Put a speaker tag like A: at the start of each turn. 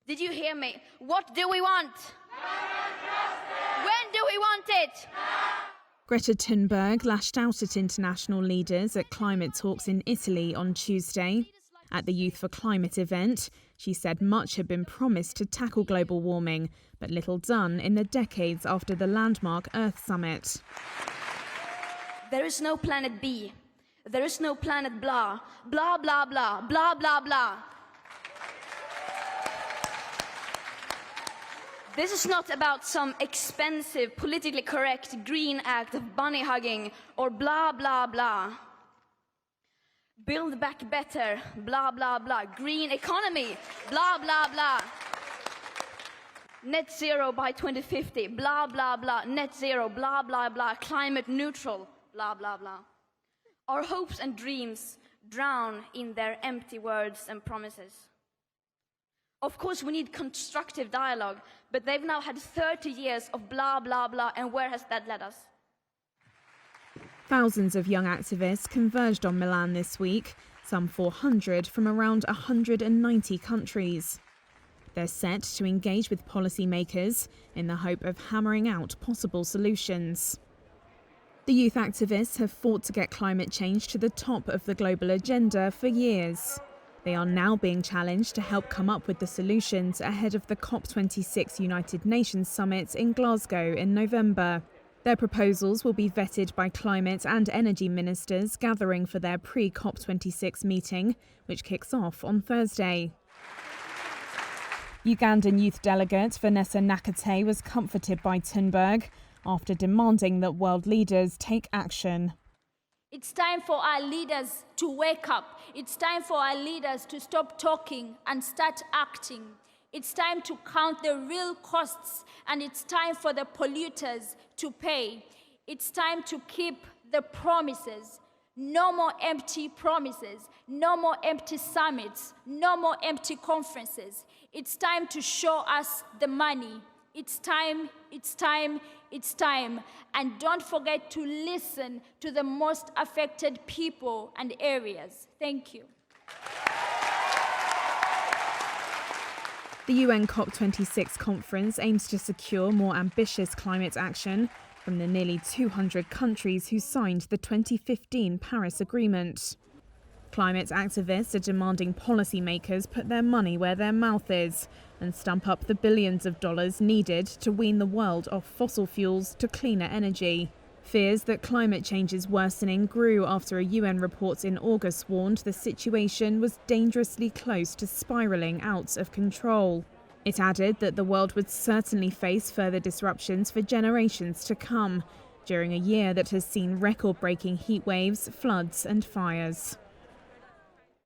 A: Did you hear me? What do we want? When do we want it?
B: Greta Thunberg lashed out at international leaders at climate talks in Italy on Tuesday. At the Youth for Climate event, she said much had been promised to tackle global warming, but little done in the decades after the landmark Earth Summit.
A: There is no planet B. There is no planet blah, blah, blah, blah, blah, blah, blah. This is not about some expensive, politically correct green act of bunny hugging or blah, blah, blah. Build back better, blah, blah, blah. Green economy, blah, blah, blah. Net zero by 2050, blah, blah, blah. Net zero, blah, blah, blah. Climate neutral, blah, blah, blah. Our hopes and dreams drown in their empty words and promises. Of course, we need constructive dialogue, but they've now had 30 years of blah, blah, blah, and where has that led us?
B: Thousands of young activists converged on Milan this week, some 400 from around 190 countries. They're set to engage with policymakers in the hope of hammering out possible solutions. The youth activists have fought to get climate change to the top of the global agenda for years. They are now being challenged to help come up with the solutions ahead of the COP26 United Nations Summit in Glasgow in November. Their proposals will be vetted by climate and energy ministers gathering for their pre-COP26 meeting, which kicks off on Thursday. Ugandan youth delegate Vanessa Nakate was comforted by Thunberg after demanding that world leaders take action.
C: It's time for our leaders to wake up. It's time for our leaders to stop talking and start acting. It's time to count the real costs, and it's time for the polluters to pay. It's time to keep the promises. No more empty promises. No more empty summits. No more empty conferences. It's time to show us the money. It's time, it's time, it's time. And don't forget to listen to the most affected people and areas. Thank you.
B: The UN COP26 conference aims to secure more ambitious climate action from the nearly 200 countries who signed the 2015 Paris Agreement. Climate activists are demanding policymakers put their money where their mouth is and stump up the billions of dollars needed to wean the world off fossil fuels to cleaner energy. Fears that climate change is worsening grew after a UN report in August warned the situation was dangerously close to spiralling out of control. It added that the world would certainly face further disruptions for generations to come, during a year that has seen record-breaking heat waves, floods and fires.